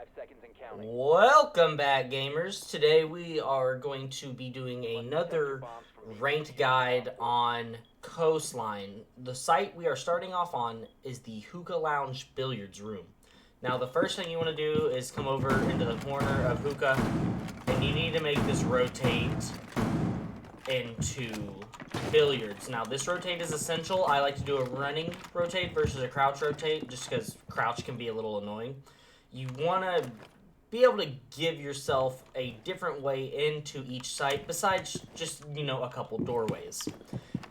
seconds and counting. Welcome back, gamers. Today we are going to be doing another ranked guide on Coastline. The site we are starting off on is the Hookah Lounge billiards room. Now, the first thing you want to do is come over into the corner of Hookah, and you need to make this rotate into billiards. Now, this rotate is essential. I like to do a running rotate versus a crouch rotate, just because crouch can be a little annoying. You want to be able to give yourself a different way into each site besides just, a couple doorways.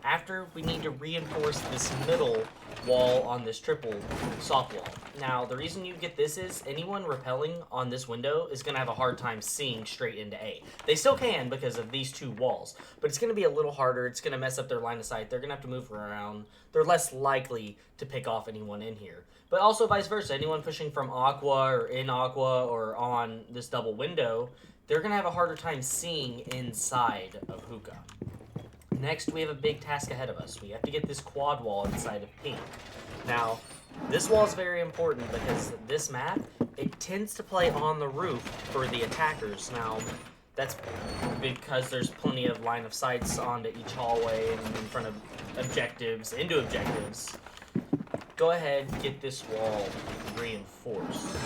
After, we need to reinforce this middle wall on this triple soft wall. Now, the reason you get this is anyone rappelling on this window is going to have a hard time seeing straight into A. They still can because of these two walls, but it's going to be a little harder. It's going to mess up their line of sight. They're going to have to move around. They're less likely to pick off anyone in here. But also vice versa. Anyone pushing from Aqua or in Aqua or on this double window, they're going to have a harder time seeing inside of Hookah. Next, we have a big task ahead of us. We have to get this quad wall inside of pink. Now, this wall is very important because this map, it tends to play on the roof for the attackers. Now, that's because there's plenty of line of sights onto each hallway and in front of objectives, into objectives. Go ahead, get this wall reinforced.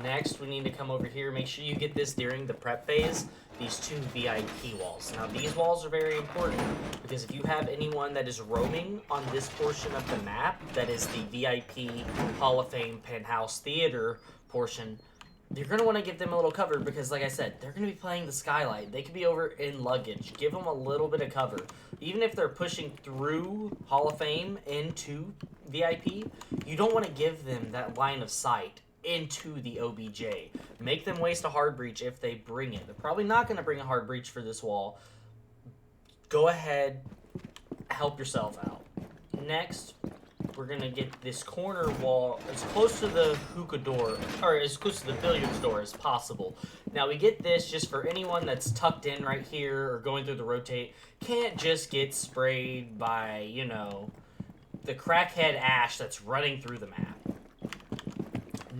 Next, we need to come over here. Make sure you get this during the prep phase. These two VIP walls. Now, these walls are very important because if you have anyone that is roaming on this portion of the map, that is the VIP Hall of Fame Penthouse Theater portion, you're going to want to give them a little cover because, like I said, they're going to be playing the skylight. They could be over in luggage. Give them a little bit of cover. Even if they're pushing through Hall of Fame into VIP, you don't want to give them that line of sight into the OBJ. Make them waste a hard breach if they bring it. They're probably not going to bring a hard breach for this wall. Go ahead, help yourself out. Next, we're going to get this corner wall as close to the hookah door, or as close to the billiards door as possible. Now, we get this just for anyone that's tucked in right here or going through the rotate. Can't just get sprayed by, the crackhead ash that's running through the map.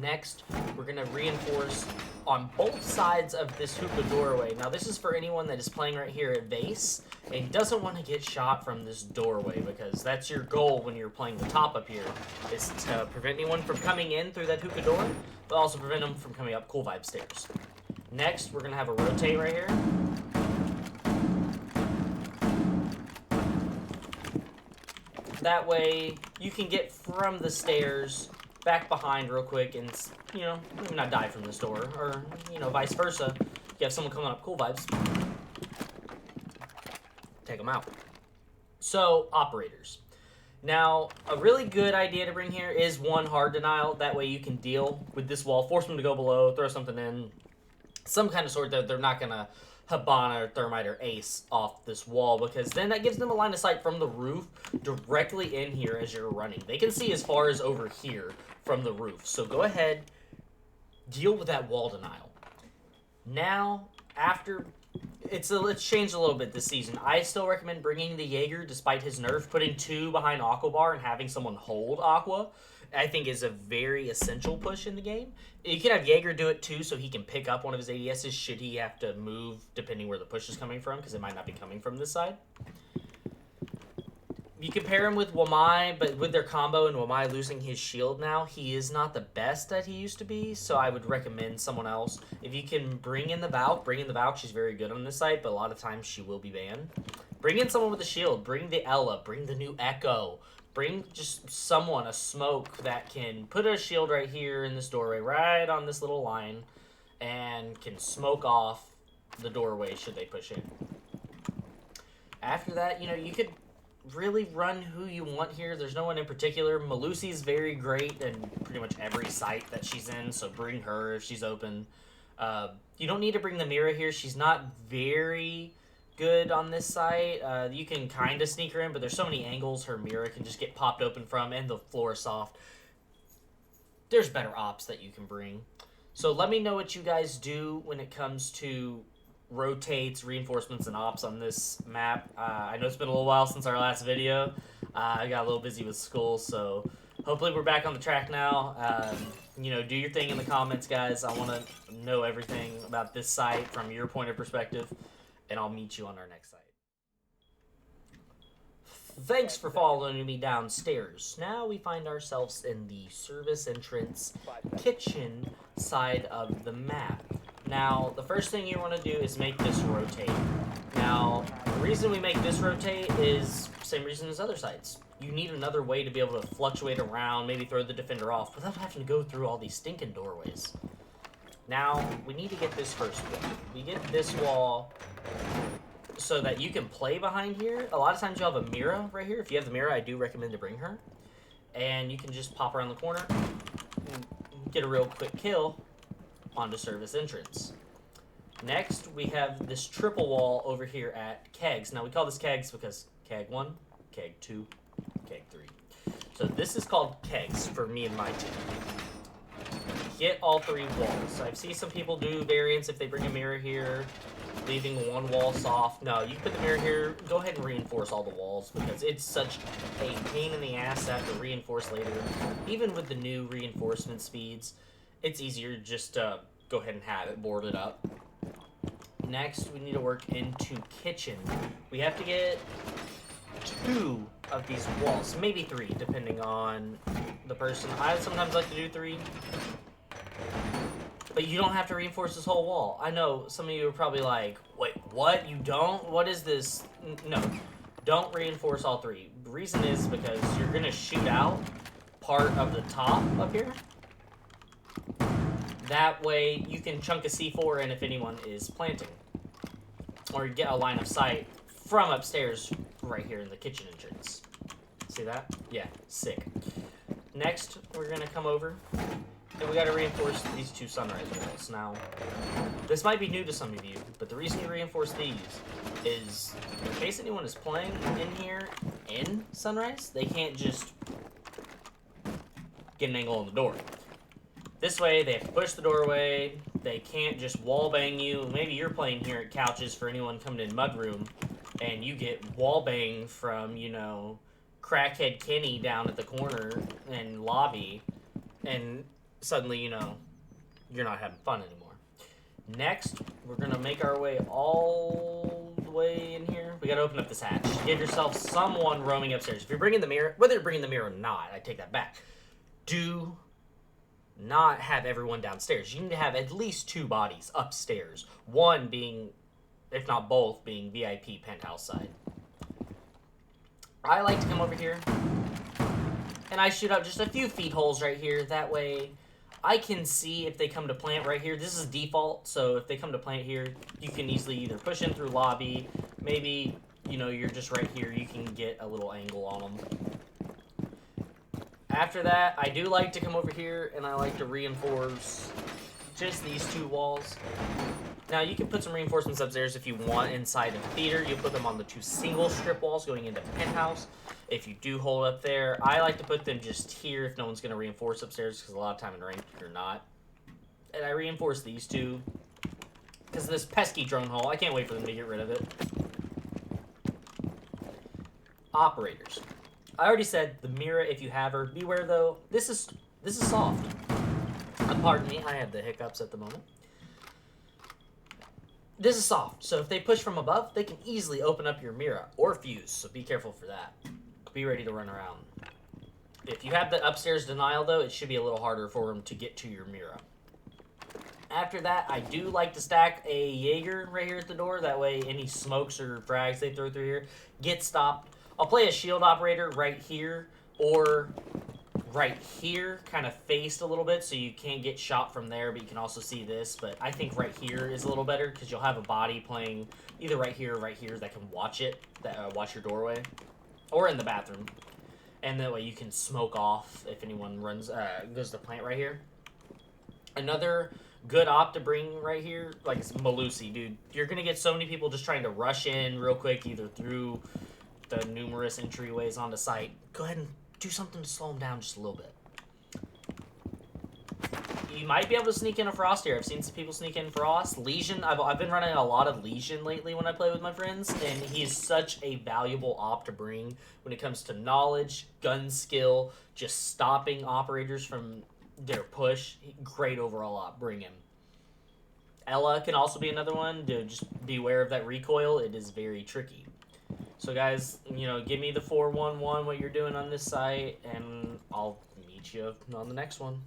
Next, we're going to reinforce on both sides of this hookah doorway. Now, this is for anyone that is playing right here at base and doesn't want to get shot from this doorway because that's your goal when you're playing the top up here, is to prevent anyone from coming in through that hookah door, but also prevent them from coming up Cool Vibe stairs. Next, we're going to have a rotate right here. That way, you can get from the stairs back behind real quick and, maybe not die from this door. Or, vice versa. You have someone coming up Cool Vibes. Take them out. So, operators. Now, a really good idea to bring here is one hard denial. That way you can deal with this wall. Force them to go below. Throw something in. Some kind of sort that they're not going to Habana or Thermite or Ace off this wall, because then that gives them a line of sight from the roof directly in here as you're running. They can see as far as over here from the roof. So go ahead, deal with that wall denial. Now, after it's changed a little bit this season. I still recommend bringing the Jaeger despite his nerf. Putting two behind Aqua Bar and having someone hold Aqua, I think, is a very essential push in the game. You can have Jaeger do it too, so he can pick up one of his ADSs should he have to move, depending where the push is coming from, because it might not be coming from this side. You can pair him with Wamai, but with their combo and Wamai losing his shield now, he is not the best that he used to be, so I would recommend someone else. If you can bring in the Valk, she's very good on this site, but a lot of times she will be banned. Bring in someone with a shield. Bring the Ella. Bring the new Echo. Bring just someone, a smoke, that can put a shield right here in this doorway, right on this little line, and can smoke off the doorway should they push in. After that, you could really run who you want here. There's no one in particular. Malusi's very great in pretty much every site that she's in, so bring her if she's open. You don't need to bring the Mira here. She's not very good on this site. You can kind of sneak her in, but there's so many angles her Mira can just get popped open from, and the floor is soft. There's better ops that you can bring. So let me know what you guys do when it comes to rotates, reinforcements, and ops on this map. I know it's been a little while since our last video. I got a little busy with school, so hopefully we're back on the track now. You know, do your thing in the comments, guys. I want to know everything about this site from your point of perspective, and I'll meet you on our next site. Thanks for following me downstairs. Now we find ourselves in the service entrance kitchen side of the map. Now, the first thing you want to do is make this rotate. Now, the reason we make this rotate is the same reason as other sites. You need another way to be able to fluctuate around, maybe throw the defender off, without having to go through all these stinking doorways. Now, we need to get this first wall. We get this wall so that you can play behind here. A lot of times you'll have a Mira right here. If you have the Mira, I do recommend to bring her. And you can just pop around the corner and get a real quick kill onto service entrance. Next, we have this triple wall over here at kegs. Now, we call this kegs because keg 1, keg 2, keg 3. So this is called kegs for me and my team. Get all 3 walls. I've seen some people do variants if they bring a mirror here, leaving one wall soft. No, you put the mirror here, go ahead and reinforce all the walls because it's such a pain in the ass to have to reinforce later. Even with the new reinforcement speeds, it's easier just to go ahead and have it boarded up. Next, we need to work into kitchen. We have to get 2 of these walls, maybe 3, depending on the person. I sometimes like to do 3. But you don't have to reinforce this whole wall. I know some of you are probably like, wait, what? You don't? What is this? No, don't reinforce all 3. The reason is because you're going to shoot out part of the top up here. That way you can chunk a C4 in if anyone is planting. Or get a line of sight from upstairs right here in the kitchen entrance. See that? Yeah, sick. Next, we're going to come over. And we got to reinforce these 2 sunrise walls. Now, this might be new to some of you, but the reason you reinforce these is in case anyone is playing in here in sunrise, they can't just get an angle on the door. This way, they have to push the doorway. They can't just wall bang you. Maybe you're playing here at couches for anyone coming in mudroom, and you get wall banged from, you know, crackhead Kenny down at the corner and lobby, and suddenly, you know, you're not having fun anymore. Next, we're going to make our way all the way in here. We got to open up this hatch. Give yourself someone roaming upstairs. If you're bringing the mirror, whether you're bringing the mirror or not, I take that back. Do not have everyone downstairs. You need to have at least 2 bodies upstairs. One being, if not both, being VIP penthouse side. I like to come over here and I shoot out just a few feet holes right here. That way I can see if they come to plant right here. This is default, so if they come to plant here, you can easily either push in through lobby. Maybe, you know, you're just right here. You can get a little angle on them. After that, I do like to come over here and I like to reinforce just these 2 walls. Now, you can put some reinforcements upstairs if you want inside of theater. You put them on the 2 single strip walls going into penthouse. If you do hold up there, I like to put them just here if no one's going to reinforce upstairs because a lot of time in ranked you're not. And I reinforce these 2 because of this pesky drone hole. I can't wait for them to get rid of it. Operators. I already said the Mira if you have her. Beware though, this is soft. Pardon me, I have the hiccups at the moment. This is soft, so if they push from above, they can easily open up your Mira or fuse, so be careful for that. Be ready to run around. If you have the upstairs denial though, it should be a little harder for them to get to your Mira. After that, I do like to stack a Jaeger right here at the door. That way any smokes or frags they throw through here get stopped. I'll play a shield operator right here or right here, kind of faced a little bit so you can't get shot from there, but you can also see this. But I think right here is a little better because you'll have a body playing either right here or right here that can watch it, watch your doorway, or in the bathroom. And that way you can smoke off if anyone goes to plant right here. Another good op to bring right here, like it's Malusi, dude. You're going to get so many people just trying to rush in real quick, either through the numerous entryways onto site. Go ahead and do something to slow them down just a little bit. you might be able to sneak in a Frost here. I've seen some people sneak in Frost. Legion, I've been running a lot of Legion lately when I play with my friends, and he's such a valuable op to bring when it comes to knowledge, gun skill, just stopping operators from their push. Great overall op. Bring him. Ella can also be another one. Just beware of that recoil. It is very tricky. So guys, you know, give me the 411 what you're doing on this site, and I'll meet you on the next one.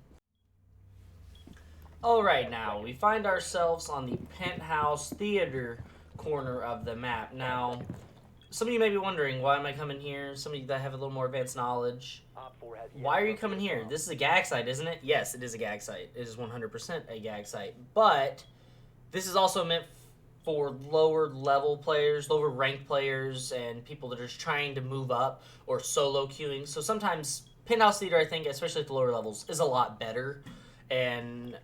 Alright, now, we find ourselves on the Penthouse Theater corner of the map. Now, some of you may be wondering, why am I coming here? Some of you that have a little more advanced knowledge. Why are you coming here? This is a gag site, isn't it? Yes, it is a gag site. It is 100% a gag site. But this is also meant for lower level players, lower ranked players, and people that are just trying to move up or solo queuing. So sometimes Penthouse Theater, I think, especially at the lower levels, is a lot better. And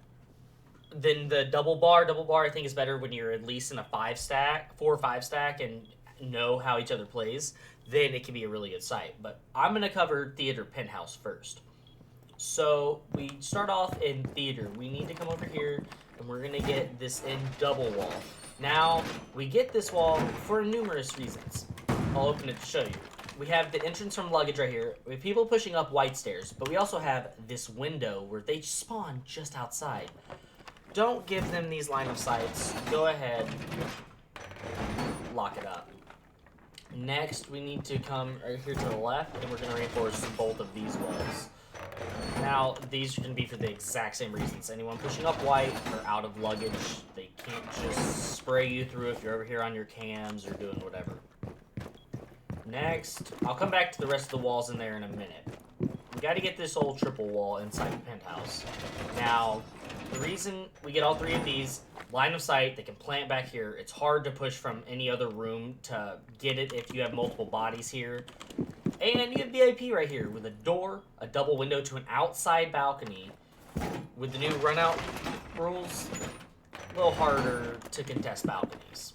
then the double bar, I think, is better when you're at least in a 4 or 5 stack and know how each other plays. Then it can be a really good site. But I'm going to cover Theater Penthouse first. So we start off in Theater. We need to come over here, and we're going to get this in double wall. Now, we get this wall for numerous reasons. I'll open it to show you. We have the entrance from luggage right here. We have people pushing up white stairs, but we also have this window where they spawn just outside. Don't give them these line of sights. Go ahead, lock it up. Next, we need to come right here to the left, and we're going to reinforce both of these walls. Now, these can be for the exact same reasons. Anyone pushing up white or out of luggage, they can't just spray you through if you're over here on your cams or doing whatever. Next, I'll come back to the rest of the walls in there in a minute. We got to get this old triple wall inside the Penthouse. Now, the reason we get all 3 of these, line of sight, they can plant back here. It's hard to push from any other room to get it if you have multiple bodies here. And you have VIP right here with a door, a double window to an outside balcony. With the new run-out rules, a little harder to contest balconies.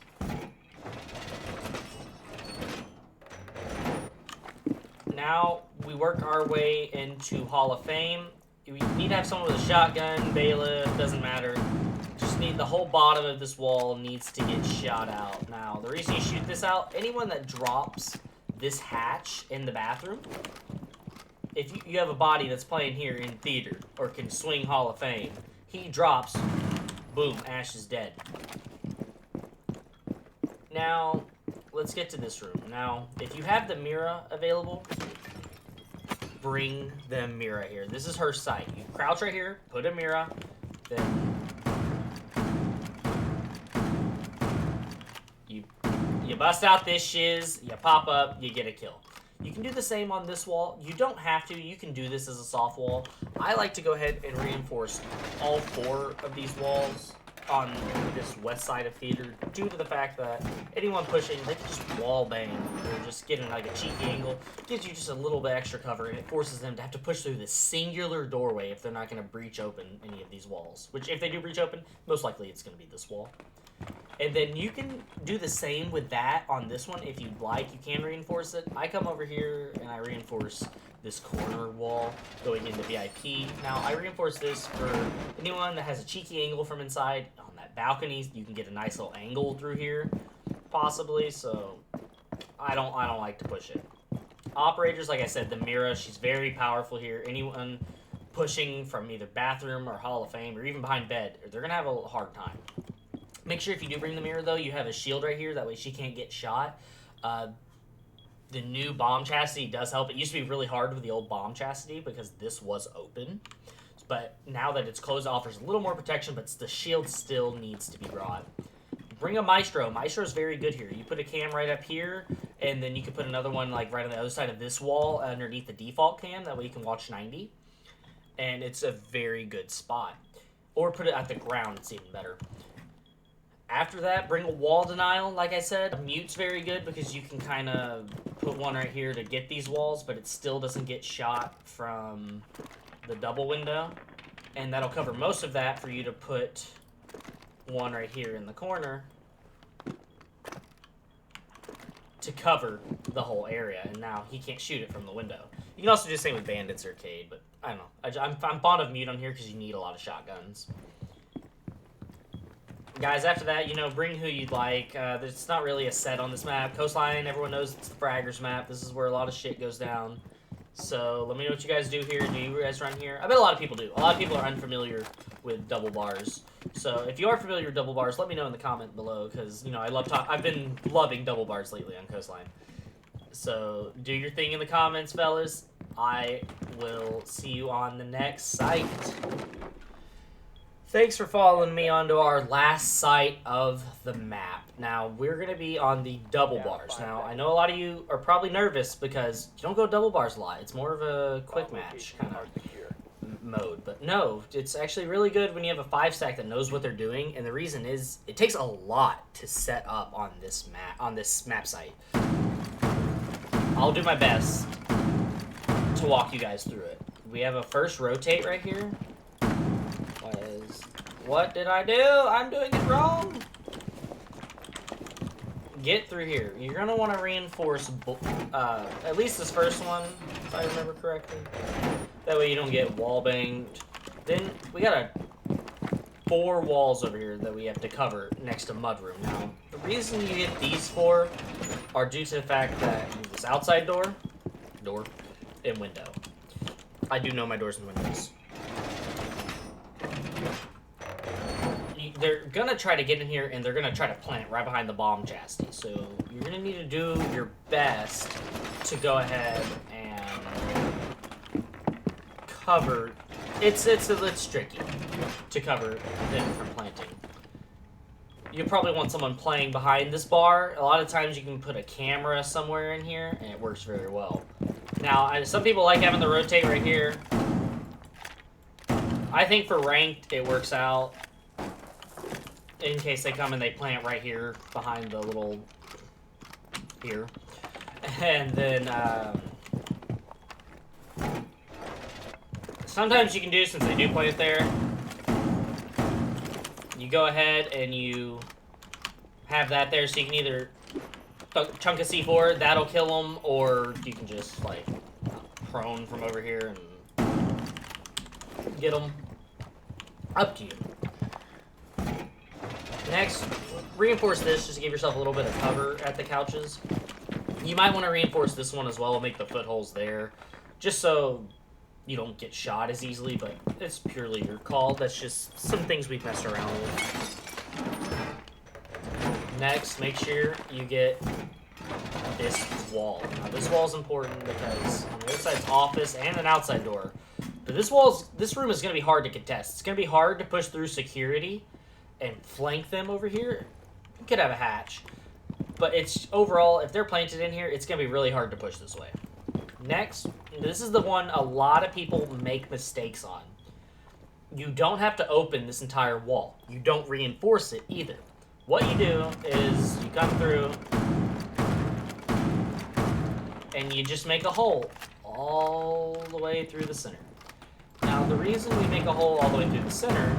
Now, we work our way into Hall of Fame. We need to have someone with a shotgun, bailiff, doesn't matter. Just need the whole bottom of this wall needs to get shot out. Now, the reason you shoot this out, anyone that drops this hatch in the bathroom, if you have a body that's playing here in Theater or can swing Hall of Fame, he drops, boom, Ash is dead. Now, let's get to this room. Now, if you have the Mira available, bring the Mira here. This is her site. You crouch right here, put a Mira, then you bust out this shiz, you pop up, you get a kill. You can do the same on this wall. You don't have to. You can do this as a soft wall. I like to go ahead and reinforce all 4 of these walls on this west side of Theater due to the fact that anyone pushing, they can just wall bang or just getting like a cheeky angle. Gives you just a little bit extra cover, and it forces them to have to push through this singular doorway if they're not going to breach open any of these walls. Which, if they do breach open, most likely it's going to be this wall. And then you can do the same with that on this one if you'd like. You can reinforce it. I come over here and I reinforce this corner wall going into VIP. Now, I reinforce this for anyone that has a cheeky angle from inside. On that balcony, you can get a nice little angle through here, possibly. So, I don't like to push it. Operators, like I said, the Mira, she's very powerful here. Anyone pushing from either bathroom or Hall of Fame or even behind bed, they're going to have a hard time. Make sure if you do bring the Mirror, though, you have a shield right here. That way she can't get shot. The new bomb chastity does help. It used to be really hard with the old bomb chastity because this was open. But now that it's closed, it offers a little more protection, but the shield still needs to be brought. Bring a Maestro. Maestro is very good here. You put a cam right up here, and then you can put another one like right on the other side of this wall underneath the default cam. That way you can watch 90. And it's a very good spot. Or put it at the ground. It's even better. After that, bring a wall denial, like I said. Mute's very good because you can kind of put one right here to get these walls, but it still doesn't get shot from the double window. And that'll cover most of that for you to put one right here in the corner to cover the whole area, and now he can't shoot it from the window. You can also do the same with Bandits Arcade, but I don't know. I'm fond of mute on here because you need a lot of shotguns. Guys, after that, you know, bring who you'd like. There's not really a set on this map. Coastline, everyone knows it's the Fraggers map. This is where a lot of shit goes down. So let me know what you guys do here. Do you guys run here? I bet a lot of people do. A lot of people are unfamiliar with double bars. So if you are familiar with double bars, let me know in the comment below, because, you know, I've been loving double bars lately on Coastline. So do your thing in the comments, fellas. I will see you on the next site. Thanks for following me onto our last site of the map. Now, we're going to be on the double bars. Now, I know a lot of you are probably nervous because you don't go double bars a lot. It's more of a quick match kind of mode. But no, it's actually really good when you have a 5-stack that knows what they're doing. And the reason is it takes a lot to set up on this map site. I'll do my best to walk you guys through it. We have a first rotate right here. What did I do? I'm doing it wrong. Get through here. You're going to want to reinforce at least this first one, if I remember correctly. That way you don't get wall banged. Then we got 4 walls over here that we have to cover next to mudroom. Now, the reason you get these 4 are due to the fact that this outside door, and window. I do know my doors and windows. They're gonna try to get in here, and they're gonna try to plant right behind the bomb chassis. So you're gonna need to do your best to go ahead and cover. It's tricky to cover them from planting. You probably want someone playing behind this bar. A lot of times you can put a camera somewhere in here, and it works very well. Now, some people like having the rotate right here. I think for ranked, it works out. In case they come and they plant right here behind the little here. And then sometimes you can do, since they do plant there, you go ahead and you have that there, so you can either chunk a C4, that'll kill them, or you can just like prone from over here and get them. Up to you. Next, reinforce this just to give yourself a little bit of cover at the couches. You might want to reinforce this one as well and make the footholes there, just so you don't get shot as easily, but it's purely your call. That's just some things we've messed around with. Next, make sure you get this wall. Now, this wall is important because on the other side's office and an outside door. But this room is going to be hard to contest. It's going to be hard to push through security and flank them over here. You could have a hatch, but it's overall, if they're planted in here, it's gonna be really hard to push this way. Next, this is the one a lot of people make mistakes on. You don't have to open this entire wall. You don't reinforce it either. What you do is you come through and you just make a hole all the way through the center. Now, the reason we make a hole all the way through the center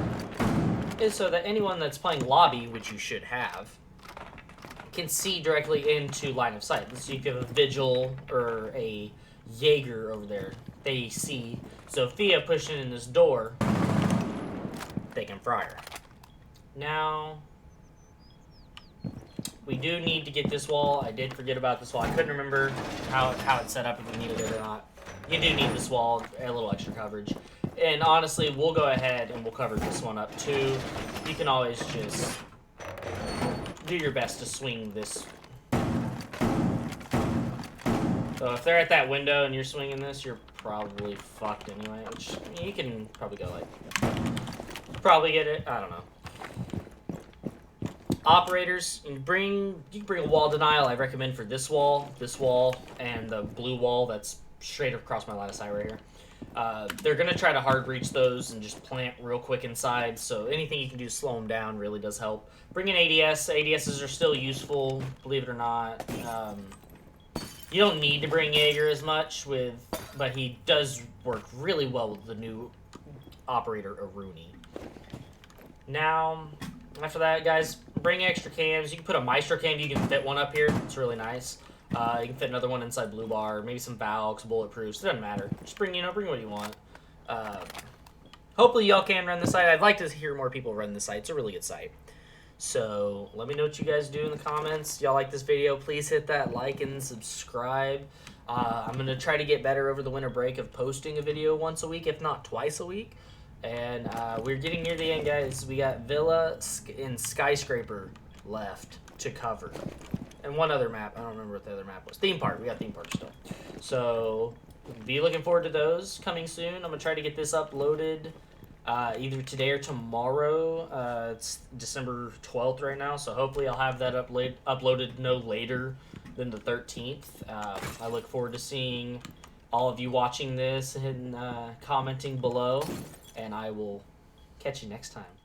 is so that anyone that's playing lobby, which you should have, can see directly into line of sight. So you have a Vigil or a Jaeger over there. They see. So if Thea pushed in this door, they can fry her. Now, we do need to get this wall. I did forget about this wall. I couldn't remember how it's set up, if we needed it or not. You do need this wall, a little extra coverage. And honestly, we'll go ahead and we'll cover this one up too. You can always just do your best to swing this. So if they're at that window and you're swinging this, you're probably fucked anyway. Which you can probably go like, probably get it. I don't know. Operators, you can bring a wall denial. I recommend for this wall, and the blue wall that's straight across my line of sight right here. They're going to try to hard breach those and just plant real quick inside, so anything you can do to slow them down really does help. Bring in ADS. ADSs are still useful, believe it or not. You don't need to bring Jaeger as much, but he does work really well with the new operator, Aruni. Now, after that, guys, bring extra cams. You can put a Maestro cam, you can fit one up here. It's really nice. You can fit another one inside Blue Bar, maybe some Valks, bulletproofs. It doesn't matter. Just bring what you want. Hopefully y'all can run the site. I'd like to hear more people run the site. It's a really good site. So let me know what you guys do in the comments. Y'all like this video, please hit that like and subscribe. I'm going to try to get better over the winter break of posting a video once a week, if not twice a week. And we're getting near the end, guys. We got Villa and Skyscraper left to cover. And one other map. I don't remember what the other map was. Theme Park. We got Theme Park still. So be looking forward to those coming soon. I'm going to try to get this uploaded either today or tomorrow. It's December 12th right now, so hopefully I'll have that uploaded no later than the 13th. I look forward to seeing all of you watching this and commenting below, and I will catch you next time.